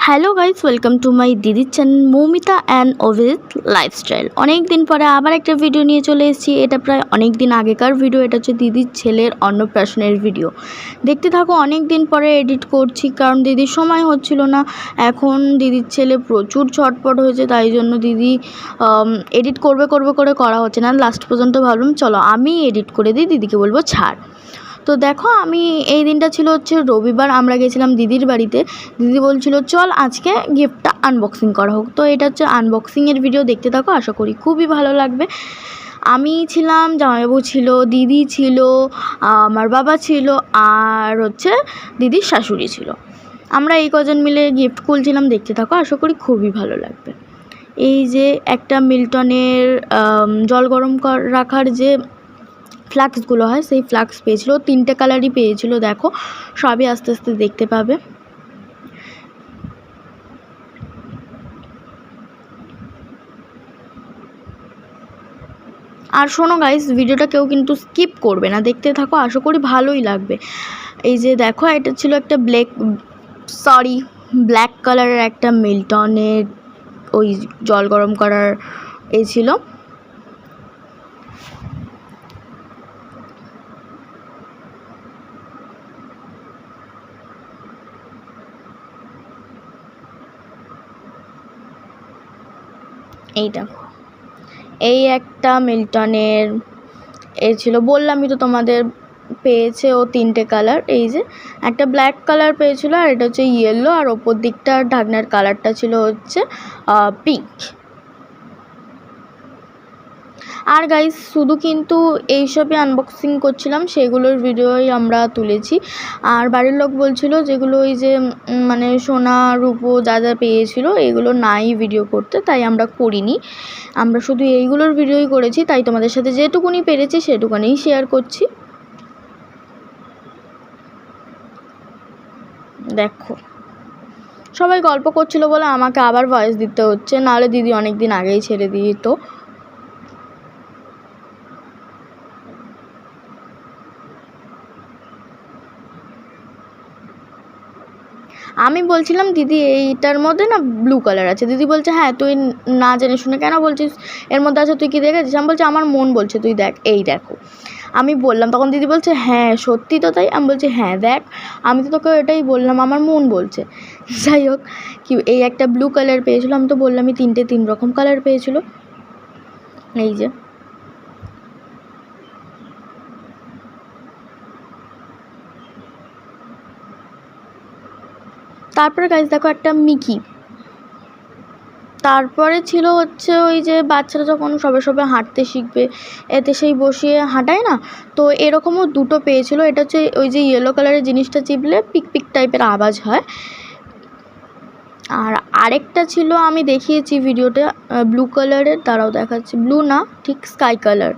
Hello guys, welcome to my দিদির channel Moumita and ওভিদ lifestyle. অনেক দিন পরে আবার একটা ভিডিও নিয়ে চলে এসেছি। এটা প্রায় অনেক দিন আগেকার ভিডিও। এটা হচ্ছে দিদির ছেলের অন্নপ্রাশনের ভিডিও। দেখতে থাকো। অনেক দিন পরে এডিট করছি কারণ দিদির সময় হচ্ছিল না। এখন দিদির ছেলে প্রচুর ছটপট হয়েছে, তাই জন্য দিদি এডিট করবে করে করা হচ্ছে না। লাস্ট পর্যন্ত ভাবলাম চলো আমি এডিট করে দিই, দিদিকে বলবো ছাড়। তো দেখো, আমি এই দিনটা ছিল হচ্ছে রবিবার। আমরা গেছিলাম দিদির বাড়িতে। দিদি বলছিল চল আজকে গিফটটা আনবক্সিং করা হোক। তো এটা হচ্ছে আনবক্সিংয়ের ভিডিও, দেখতে থাকো, আশা করি খুবই ভালো লাগবে। আমি ছিলাম, জামাইবাবু ছিল, দিদি ছিল, আমার বাবা ছিল, আর হচ্ছে দিদির শাশুড়ি ছিল। আমরা এই কজন মিলে গিফট খুলছিলাম, দেখতে থাকো, আশা করি খুবই ভালো লাগবে। এই যে একটা মিল্টনের জল গরম রাখার যে ফ্লাক্সগুলো হয়, সেই ফ্লাক্স পেয়েছিল। 3টে কালারই পেয়েছিল। দেখো, সবই আস্তে আস্তে দেখতে পাবে। আর শোনো গাইস, ভিডিওটা কেউ কিন্তু স্কিপ করবে না, দেখতে থাকো, আশা করি ভালোই লাগবে। এই যে দেখো, এটা ছিল একটা ব্ল্যাক কালারের একটা মিল্টনের ওই জল গরম করার ছিল। এই দেখো, এই একটা মিল্টনের ছিল, বললামই তো তোমাদের, পেয়েছে ও 3টে কালার। এই যে একটা ব্ল্যাক কালার পেয়েছিল, আর এটা হচ্ছে ইয়েলো, আর ওপর দিকটা ঢাকনার কালারটা ছিল হচ্ছে পিঙ্ক। আর গাইস, শুধু কিন্তু এইসবই আনবক্সিং করছিলাম, সেগুলোর ভিডিওই আমরা তুলেছি। আর বাড়ির লোক বলছিল যেগুলো ওই যে মানে সোনা রূপো যা যা পেয়েছিল এগুলো নাই ভিডিও করতে, তাই আমরা করিনি। আমরা শুধু এইগুলোর ভিডিওই করেছি, তাই তোমাদের সাথে যেটুকুনি পেরেছি সেটুকুনিই শেয়ার করছি। দেখো, সবাই গল্প করছিল বলে আমাকে আবার ভয়েস দিতে হচ্ছে, নাহলে দিদি অনেক দিন আগেই ছেড়ে দিত। আমি বলছিলাম দিদি এইটার মধ্যে না ব্লু কালার আছে। দিদি বলছে হ্যাঁ, তুই না জেনে শুনে কেন বলছিস, এর মধ্যে আছে, তুই কি দেখেছিস? আমি বলছি আমার মন বলছে তুই দেখ, এই দেখো। আমি বললাম, তখন দিদি বলছে হ্যাঁ সত্যি তো তাই। আমি বলছি হ্যাঁ দেখ, আমি তো তোকে এটাই বললাম, আমার মন বলছে। যাই হোক, কি এই একটা ব্লু কালার পেয়েছিল, আমি তো বললামই 3 রকম কালার পেয়েছিল। এই যে তারপরে গাইস দেখো, একটা মিকি। তারপরে ছিল হচ্ছে ওই যে বাচ্চারা যখন সবে হাঁটতে শিখবে, এতে সেই বসিয়ে হাঁটায় না, তো এরকমও 2টো পেয়েছিল। এটা হচ্ছে ওই যে ইয়েলো কালারের জিনিসটা চিপলে পিক পিক টাইপের আওয়াজ হয়। আর আরেকটা ছিল, আমি দেখিয়েছি ভিডিওটা, ব্লু কালারের, দাঁড়াও দেখাচ্ছি, ব্লু না ঠিক স্কাই কালার,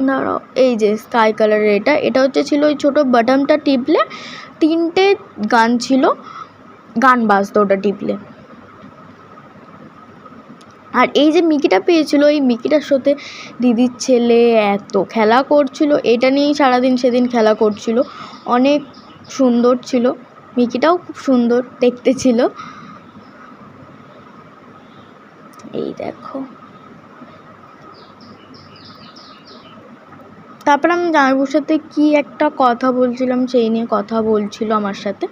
দাঁড়াও, এই যে স্কাই কালারের এটা হচ্ছে ছিল ওই ছোটো বাটনটা টিপলে 3টে গান ছিল, গান বাজতো ওটা টিপলে। আর এই যে মিকিটা পেয়েছিল, এই মিকিটার সাথে দিদির ছেলে এত খেলা করছিল, এটা নিয়েই সারাদিন সেদিন খেলা করছিল। অনেক সুন্দর ছিল, মিকিটাও খুব সুন্দর দেখতে ছিল। এই দেখো, তারপর আমি জামাইবাবুর সাথে কি একটা কথা বলছিলাম, সেই নিয়ে কথা বলছিল আমার সাথে।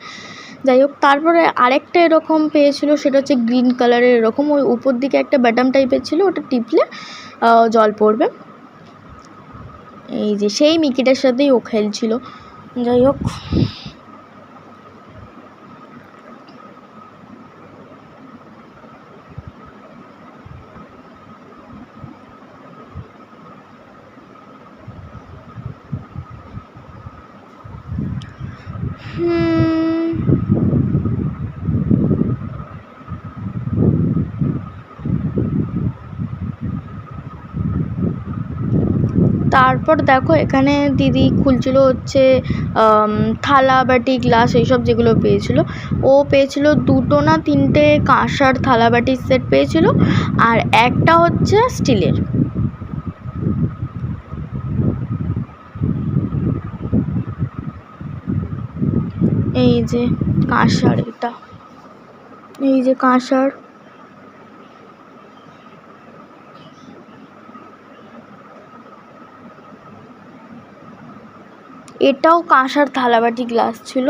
যাই হোক, তারপরে আরেকটা এরকম পেয়েছিল, সেটা হচ্ছে গ্রিন কালারের, এরকম ওই উপর দিকে একটা বাটন টাইপের ছিল, ওটা টিপলে জল পড়বে। এই যে সেই মিকিটার সাথেই ও খেলছিল। যাই হোক, তারপর দেখো, এখানে দিদি খুলছিল হচ্ছে থালা বাটি গ্লাস এইসব যেগুলো পেয়েছিল। ও পেয়েছিল 2টো না 3টে কাঁসার থালা বাটির সেট পেয়েছিল, আর একটা হচ্ছে স্টিলের। এই যে কাঁসার, এটা এই যে কাঁসার, এটাও কাঁসার থালাবাটি গ্লাস ছিল।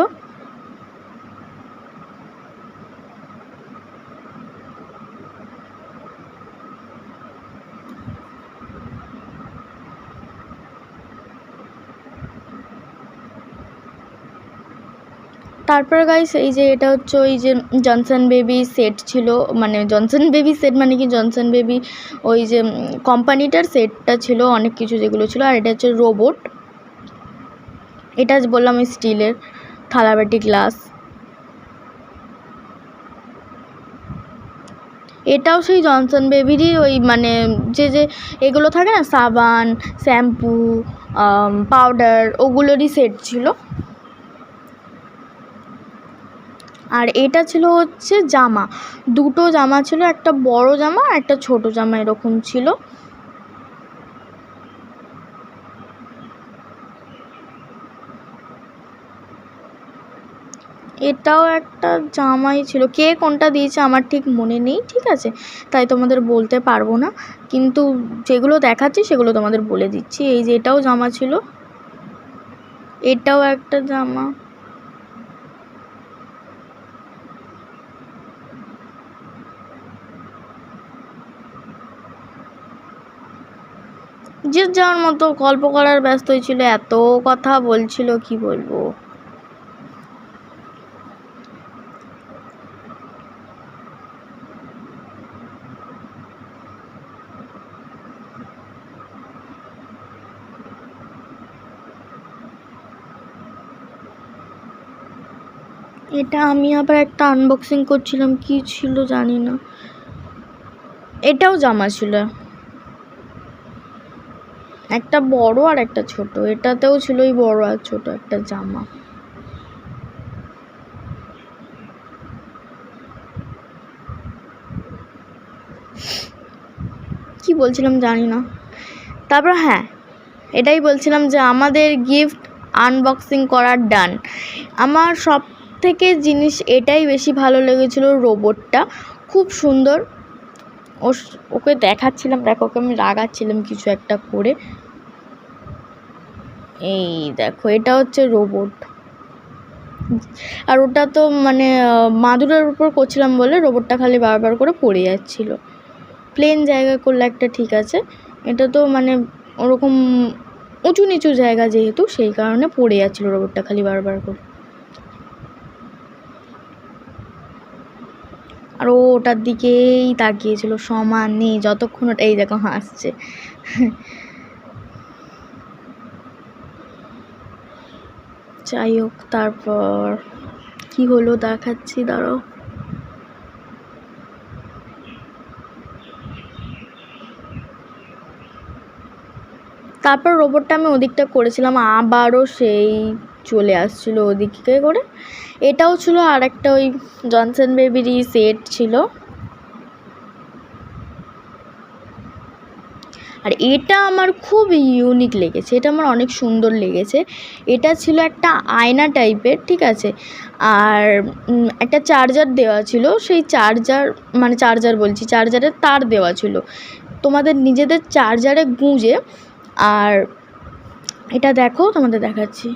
তারপরে গাইস এই যে এটা হচ্ছে ওই যে জনসন বেবি সেট ছিল, মানে জনসন বেবি সেট মানে কি, জনসন বেবি ওই যে কোম্পানিটার সেটটা ছিল, অনেক কিছু যেগুলো ছিল। আর এটা হচ্ছে রোবট, এটা বললাম ওই স্টিলের থালাবাটি গ্লাস। এটাও সেই জনসন বেবিরই ওই মানে যে এগুলো থাকে না, সাবান, শ্যাম্পু, পাউডার, ওগুলোরই সেট ছিল। আর এটা ছিল হচ্ছে জামা, দুটো জামা ছিল, একটা বড় জামা একটা ছোট জামা এরকম ছিল। এটাও একটা জামাই ছিল, কে কোনটা দিয়েছে আমার ঠিক মনে নেই, ঠিক আছে, তাই তোমাদের বলতে পারবো না, কিন্তু যেগুলো দেখাচ্ছি সেগুলো তোমাদের বলে দিচ্ছি। এই যে এটাও জামা ছিল, এটাও একটা জামা। যে যার মতো গল্প করার ব্যস্তই ছিল, এত কথা বলছিল কি বলবো। এটা আমি আবার একটা আনবক্সিং করছিলাম, কি ছিল জানি না। এটাও জামা ছিল, একটা বড় আর একটা ছোট, এটাতেও ছিল ওই বড় আর ছোট একটা জামা। কি বলছিলাম জানি না। তারপর হ্যাঁ, এটাই বলছিলাম যে আমাদের গিফট আনবক্সিং করার ডান। আমার সব থেকে জিনিস এটাই বেশি ভালো লেগেছিলো, রোবটটা খুব সুন্দর। ওকে দেখাচ্ছিলাম, দেখো ওকে আমি রাগাচ্ছিলাম কিছু একটা করে। এই দেখো এটা হচ্ছে রোবট, আর ওটা তো মানে মাদুরের উপর করছিলাম বলে রোবটটা খালি বারবার করে পড়ে যাচ্ছিল। প্লেন জায়গায় করলে একটা ঠিক আছে, এটা তো মানে ওরকম উঁচু নিচু জায়গা যেহেতু, সেই কারণে পড়ে যাচ্ছিলো রোবটটা খালি বারবার করে। আর ও ওটার দিকেই তাকিয়েছিল সমানে যতক্ষণ, ওটা এই দেখো হাসছে। যাই হোক, তারপর কি হলো দেখাচ্ছি, দাঁড়াও। তারপর রোবটটা আমি ওদিকটা করেছিলাম, আবারও সেই চলে আসছিলো ওদিকে করে। এটাও ছিল আর একটা ওই জনসন বেবিরই সেট ছিল। আর এটা আমার খুব ইউনিক লেগেছে, এটা আমার অনেক সুন্দর লেগেছে। এটা ছিল একটা আয়না টাইপের, ঠিক আছে, আর একটা চার্জার দেওয়া ছিল, সেই চার্জার মানে চার্জারের তার দেওয়া ছিল, তোমাদের নিজেদের চার্জারে গুঁজে। আর এটা দেখো তোমাদের দেখাচ্ছি।